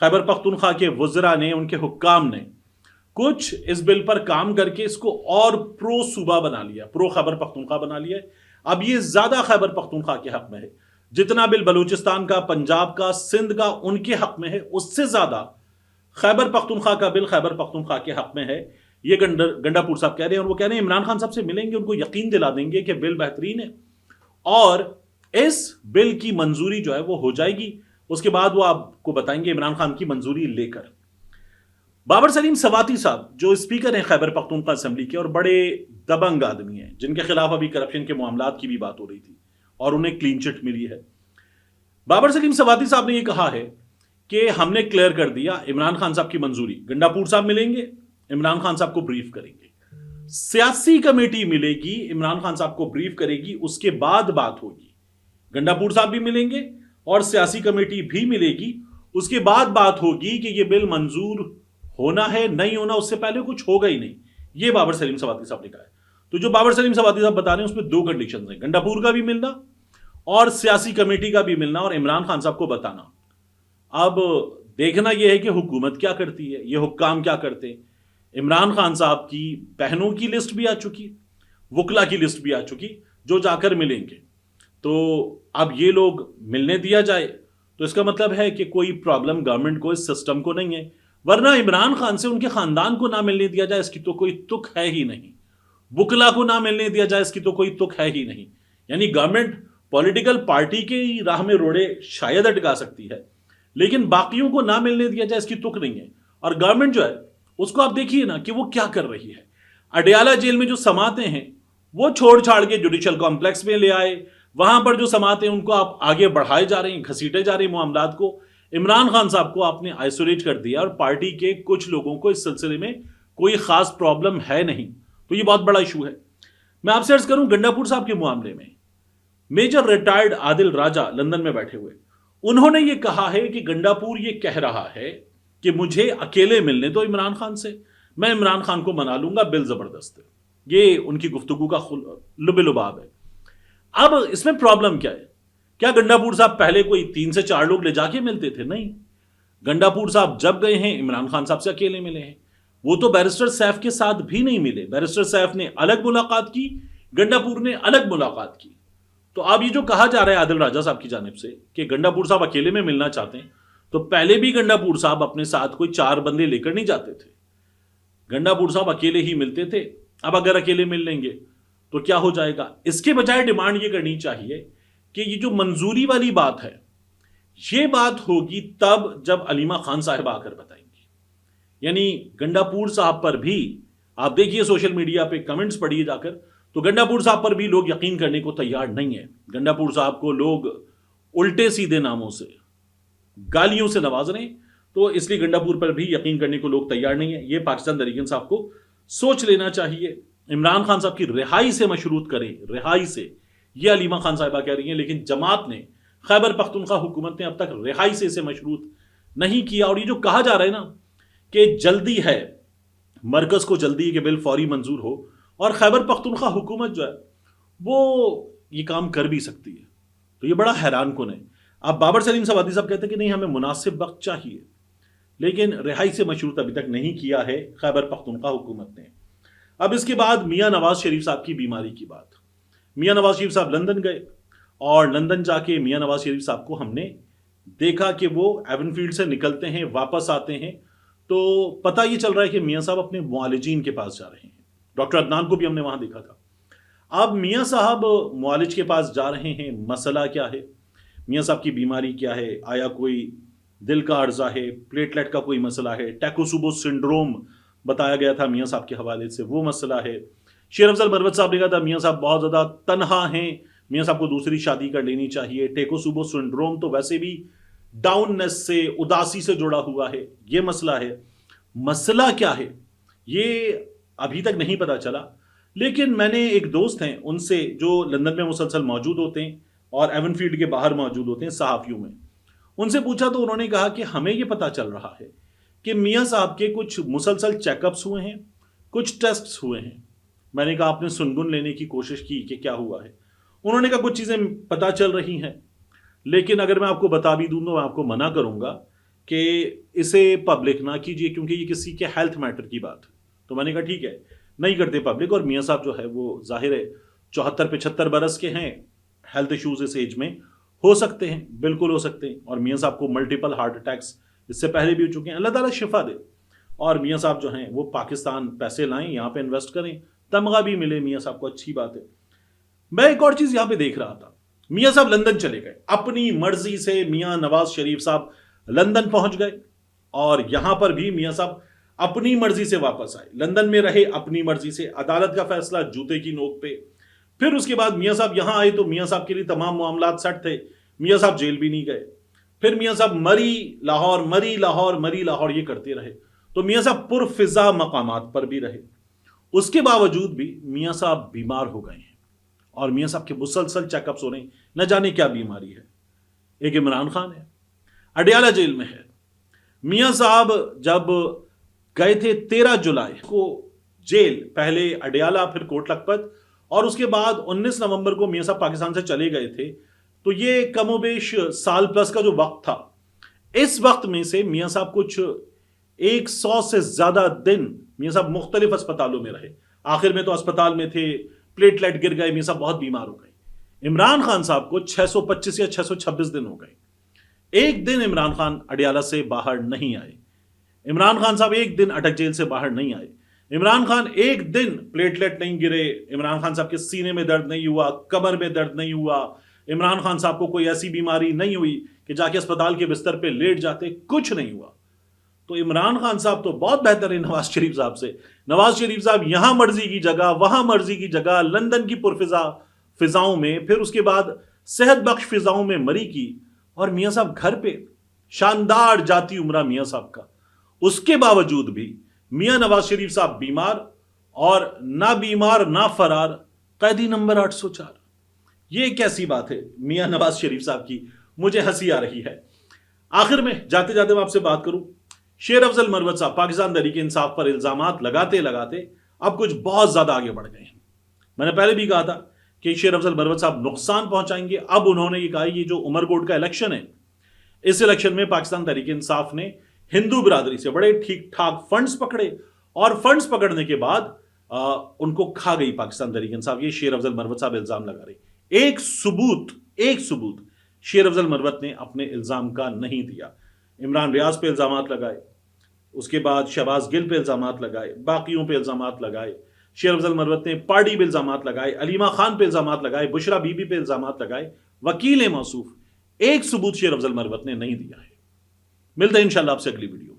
خیبر پختونخوا کے وزراء نے، ان کے حکام نے کچھ اس بل پر کام کر کے اس کو اور پرو صوبہ بنا لیا، پرو خیبر پختونخوا بنا لیا ہے۔ اب یہ زیادہ خیبر پختونخوا کے حق میں ہے، جتنا بل بلوچستان کا، پنجاب کا، سندھ کا ان کے حق میں ہے، اس سے زیادہ خیبر پختونخوا کا بل خیبر پختونخوا کے حق میں ہے۔ یہ گنڈا پور صاحب کہہ رہے ہیں، اور وہ کہہ رہے ہیں عمران خان صاحب سے ملیں گے، ان کو یقین دلا دیں گے کہ بل بہترین ہے اور اس بل کی منظوری جو ہے وہ ہو جائے گی۔ اس کے بعد وہ آپ کو بتائیں گے عمران خان کی منظوری لے کر۔ بابر سلیم سواتی صاحب جو اسپیکر ہیں خیبر پختونخوا اسمبلی کے اور بڑے دبنگ آدمی ہیں، جن کے خلاف ابھی کرپشن کے معاملات کی بھی بات ہو رہی تھی اور انہیں کلین چٹ ملی ہے، بابر سلیم سواتی صاحب نے یہ کہا ہے کہ ہم نے کلیئر کر دیا عمران خان صاحب کی منظوری، گنڈا پور صاحب ملیں گے، عمران خان صاحب کو بریف کریں گے، سیاسی کمیٹی ملے گی، عمران خان صاحب کو بریف کرے گی، اس کے بعد بات ہوگی۔ گنڈا پور صاحب بھی ملیں گے اور سیاسی کمیٹی بھی ملے گی، اس کے بعد بات ہوگی کہ یہ بل منظور ہونا ہے نہیں ہونا، اس سے پہلے کچھ ہوگا ہی نہیں۔ یہ بابر سلیم سواتی صاحب نے کہا ہے۔ تو جو بابر سلیم سواتی صاحب بتا رہے ہیں اس میں دو کنڈیشنز ہیں، گنڈا پور کا بھی ملنا اور سیاسی کمیٹی کا بھی ملنا اور عمران خان صاحب کو بتانا۔ اب دیکھنا یہ ہے کہ حکومت کیا کرتی ہے، یہ حکام کیا کرتے ہیں۔ عمران خان صاحب کی بہنوں کی لسٹ بھی آ چکی، وکلا کی لسٹ بھی آ چکی جو جا کر ملیں گے۔ تو اب یہ لوگ ملنے دیا جائے تو اس کا مطلب ہے کہ کوئی پرابلم گورنمنٹ کو، اس سسٹم کو نہیں ہے، ورنہ عمران خان سے ان کے خاندان کو نہ ملنے دیا جائے اس کی تو کوئی تک ہے ہی نہیں، وکلا کو نہ ملنے دیا جائے اس کی تو کوئی تک ہے ہی نہیں۔ یعنی گورنمنٹ پولیٹیکل پارٹی کے راہ میں روڑے شاید اٹکا سکتی ہے، لیکن باقیوں کو نہ ملنے دیا جائے اس کی تک نہیں ہے۔ اور گورنمنٹ جو ہے اس کو آپ دیکھیے نا کہ وہ کیا کر رہی ہے۔ اڈیالہ جیل میں جو سماعتیں ہیں وہ چھوڑ چھاڑ کے جوڈیشل کمپلیکس میں لے آئے، وہاں پر جو سماعتیں ان کو آپ آگے بڑھائے جا رہے ہیں، گھسیٹے جا رہے ہیں معاملات کو۔ عمران خان صاحب کو آپ نے آئسولیٹ کر دیا اور پارٹی کے کچھ لوگوں کو اس سلسلے میں کوئی خاص پرابلم ہے نہیں، تو یہ بہت بڑا ایشو ہے۔ میں آپ سے عرض کروں گنڈا پور صاحب کے معاملے میں میجر ریٹائرڈ عادل راجہ لندن میں بیٹھے ہوئے، انہوں نے یہ کہا ہے کہ گنڈا پور یہ کہہ رہا ہے کہ مجھے اکیلے ملنے دو عمران خان سے، میں عمران خان کو منا لوں گا، بل زبردست ہے۔ یہ ان کی گفتگو کا لب لباب ہے۔ اب اس میں پرابلم کیا ہے؟ کیا گنڈا پور صاحب پہلے کوئی 3 سے 4 لوگ لے جا کے ملتے تھے؟ نہیں، گنڈا پور صاحب جب گئے ہیں عمران خان صاحب سے اکیلے ملے ہیں۔ وہ تو بیرسٹر سیف کے ساتھ بھی نہیں ملے، بیرسٹر سیف نے الگ ملاقات کی، گنڈا پور نے الگ ملاقات کی۔ تو اب یہ جو کہا جا رہا ہے عادل راجہ صاحب کی جانب سے کہ گنڈا پور صاحب اکیلے میں ملنا چاہتے ہیں، تو پہلے بھی گنڈا پور صاحب اپنے ساتھ کوئی 4 بندے لے کر نہیں جاتے تھے، گنڈا پور صاحب اکیلے ہی ملتے تھے۔ اب اگر اکیلے مل لیں گے تو کیا ہو جائے گا؟ اس کے بجائے ڈیمانڈ یہ کرنی چاہیے کہ یہ جو منظوری والی بات ہے، یہ بات ہوگی تب جب علیمہ خان صاحب آ کر بتائیں گی۔ یعنی گنڈا پور صاحب پر بھی آپ دیکھیے سوشل میڈیا پہ کمنٹس پڑھیے جا کر، تو گنڈا پور صاحب پر بھی لوگ یقین کرنے کو تیار نہیں ہے۔ گنڈا پور صاحب کو لوگ الٹے سیدھے ناموں سے، گالیوں سے نواز رہے ہیں، تو اس لیے گنڈا پور پر بھی یقین کرنے کو لوگ تیار نہیں ہے۔ یہ پاکستان تحریک صاحب کو سوچ لینا چاہیے، عمران خان صاحب کی رہائی سے مشروط کریں، رہائی سے، یہ علیمہ خان صاحبہ کہہ رہی ہیں، لیکن جماعت نے، خیبر پختونخوا حکومت نے اب تک رہائی سے اسے مشروط نہیں کیا۔ اور یہ جو کہا جا رہا ہے نا کہ جلدی ہے، مرکز کو جلدی ہے کہ بل فوری منظور ہو، اور خیبر پختونخوا حکومت جو ہے وہ یہ کام کر بھی سکتی ہے، تو یہ بڑا حیران کن ہے۔ اب بابر سلیم سواتی صاحب کہتے ہیں کہ نہیں ہمیں مناسب وقت چاہیے، لیکن رہائی سے مشروط ابھی تک نہیں کیا ہے خیبر پختونخوا حکومت نے۔ اب اس کے بعد میاں نواز شریف صاحب کی بیماری کی بات۔ میاں نواز شریف صاحب لندن گئے، اور لندن جا کے میاں نواز شریف صاحب کو ہم نے دیکھا کہ وہ ایون فیلڈ سے نکلتے ہیں، واپس آتے ہیں، تو پتہ یہ چل رہا ہے کہ میاں صاحب اپنے معالجین کے پاس جا رہے ہیں۔ ڈاکٹر عدنان کو بھی ہم نے وہاں دیکھا تھا۔ اب میاں صاحب معالج کے پاس جا رہے ہیں، مسئلہ کیا ہے؟ میاں صاحب کی بیماری کیا ہے؟ آیا کوئی دل کا عرضہ ہے، پلیٹلیٹ کا کوئی مسئلہ ہے، ٹیکوسوبو سنڈروم بتایا گیا تھا میاں صاحب کے حوالے سے، وہ مسئلہ ہے۔ شیر افضل مروت صاحب نے کہا تھا میاں صاحب بہت زیادہ تنہا ہیں، میاں صاحب کو دوسری شادی کر لینی چاہیے۔ ٹیکوسوبو سنڈروم تو ویسے بھی ڈاؤن نیس سے، اداسی سے جڑا ہوا ہے، یہ مسئلہ ہے۔ مسئلہ کیا ہے یہ ابھی تک نہیں پتا چلا، لیکن میں نے ایک دوست ہیں ان سے جو لندن میں مسلسل موجود ہوتے ہیں اور ایون فیلڈ کے باہر موجود ہوتے ہیں صحافیوں میں، ان سے پوچھا تو انہوں نے کہا کہ ہمیں یہ پتا چل رہا ہے کہ میاں صاحب کے کچھ مسلسل چیک اپس ہوئے ہیں، کچھ ٹیسٹس ہوئے ہیں۔ میں نے کہا آپ نے سنگن لینے کی کوشش کی کہ کیا ہوا ہے؟ انہوں نے کہا کچھ چیزیں پتا چل رہی ہیں، لیکن اگر میں آپ کو بتا بھی دوں تو میں آپ کو منع کروں گا کہ اسے پبلک نہ کیجیے کیونکہ یہ کسی کے ہیلتھ میٹر کی بات ہے. تو میں نے کہا ٹھیک ہے نہیں کرتے پبلک. اور میاں صاحب جو ہے وہ ظاہر ہے 74-75 برس کے ہیں. ہیلتھ ایشوز اس ایج میں ہو سکتے ہیں, بالکل ہو سکتے ہیں. اور میاں صاحب کو ملٹیپل ہارٹ اٹیکس اس سے پہلے بھی ہو چکے ہیں. اللہ تعالیٰ شفا دے. اور میاں صاحب جو ہیں وہ پاکستان پیسے لائیں, یہاں پہ انویسٹ کریں, تمغہ بھی ملے میاں صاحب کو, اچھی بات ہے. میں ایک اور چیز یہاں پہ دیکھ رہا تھا. میاں صاحب لندن چلے گئے اپنی مرضی سے. میاں نواز شریف صاحب لندن پہنچ گئے اور یہاں پر بھی میاں صاحب اپنی مرضی سے واپس آئے. لندن میں رہے اپنی مرضی سے, عدالت کا فیصلہ جوتے کی نوک پہ. پھر اس کے بعد میاں صاحب یہاں آئے تو میاں صاحب کے لیے تمام معاملات سیٹ تھے. میاں صاحب جیل بھی نہیں گئے. پھر میاں صاحب مری لاہور مری لاہور مری لاہور یہ کرتے رہے. تو میاں صاحب پرفضا مقامات پر بھی رہے. اس کے باوجود بھی میاں صاحب بیمار ہو گئے ہیں اور میاں صاحب کے مسلسل چیک اپس ہو رہے ہیں. نہ جانے کیا بیماری ہے. ایک عمران خان ہے, اڈیالہ جیل میں ہے. میاں صاحب جب گئے تھے 13 جولائی کو جیل, پہلے اڈیالہ پھر کوٹ لکھپت, اور اس کے بعد 19 نومبر کو میاں صاحب پاکستان سے چلے گئے تھے. تو یہ کم و بیش سال پلس کا جو وقت تھا, اس وقت میں سے میاں صاحب کچھ 100 سے زیادہ دن میاں صاحب مختلف اسپتالوں میں رہے. آخر میں تو اسپتال میں تھے, پلیٹلیٹ گر گئے, میاں صاحب بہت بیمار ہو گئے. عمران خان صاحب کو 625 یا 626 دن ہو گئے. ایک دن عمران خان اڈیالہ سے باہر نہیں آئے. عمران خان صاحب ایک دن اٹک جیل سے باہر نہیں آئے. عمران خان ایک دن پلیٹلیٹ نہیں گرے. عمران خان صاحب کے سینے میں درد نہیں ہوا, کمر میں درد نہیں ہوا. عمران خان صاحب کو کوئی ایسی بیماری نہیں ہوئی کہ جا کے اسپتال کے بستر پہ لیٹ جاتے, کچھ نہیں ہوا. تو عمران خان صاحب تو بہت بہتر ہے نواز شریف صاحب سے. نواز شریف صاحب یہاں مرضی کی جگہ وہاں مرضی کی جگہ, لندن کی پرفضا فضاؤں میں, پھر اس کے بعد صحت بخش فضاؤں میں مری کی, اور میاں صاحب گھر پہ شاندار جاتی عمرہ میاں صاحب کا. اس کے باوجود بھی میاں نواز شریف صاحب بیمار, اور نہ بیمار نہ فرار, قیدی نمبر 804. یہ کیسی بات ہے میاں نواز شریف صاحب کی, مجھے ہنسی آ رہی ہے. آخر میں جاتے جاتے میں آپ سے بات کروں, شیر افضل مروت صاحب پاکستان تحریک انصاف پر الزامات لگاتے لگاتے اب کچھ بہت زیادہ آگے بڑھ گئے ہیں. میں نے پہلے بھی کہا تھا کہ شیر افضل مروت صاحب نقصان پہنچائیں گے. اب انہوں نے یہ کہا یہ جو عمر کوٹ کا الیکشن ہے, اس الیکشن میں پاکستان تحریک انصاف نے ہندو برادری سے بڑے ٹھیک ٹھاک فنڈز پکڑے, اور فنڈز پکڑنے کے بعد ان کو کھا گئی پاکستان تحریک انصاف. یہ شیر افضل مروت صاحب الزام لگا رہی. ایک ثبوت شیر افضل مروت نے اپنے الزام کا نہیں دیا. عمران ریاض پہ الزامات لگائے, اس کے بعد شہباز گل پہ الزامات لگائے, باقیوں پہ الزامات لگائے. شیر افضل مروت نے پارٹی پہ الزامات لگائے, علیمہ خان پہ الزامات لگائے, بشرا بی بی پہ الزامات لگائے, وکیل موصوف. ایک ثبوت شیر افضل مروت نے نہیں دیا ہے. ملتے ہیں انشاءاللہ آپ سے اگلی ویڈیو.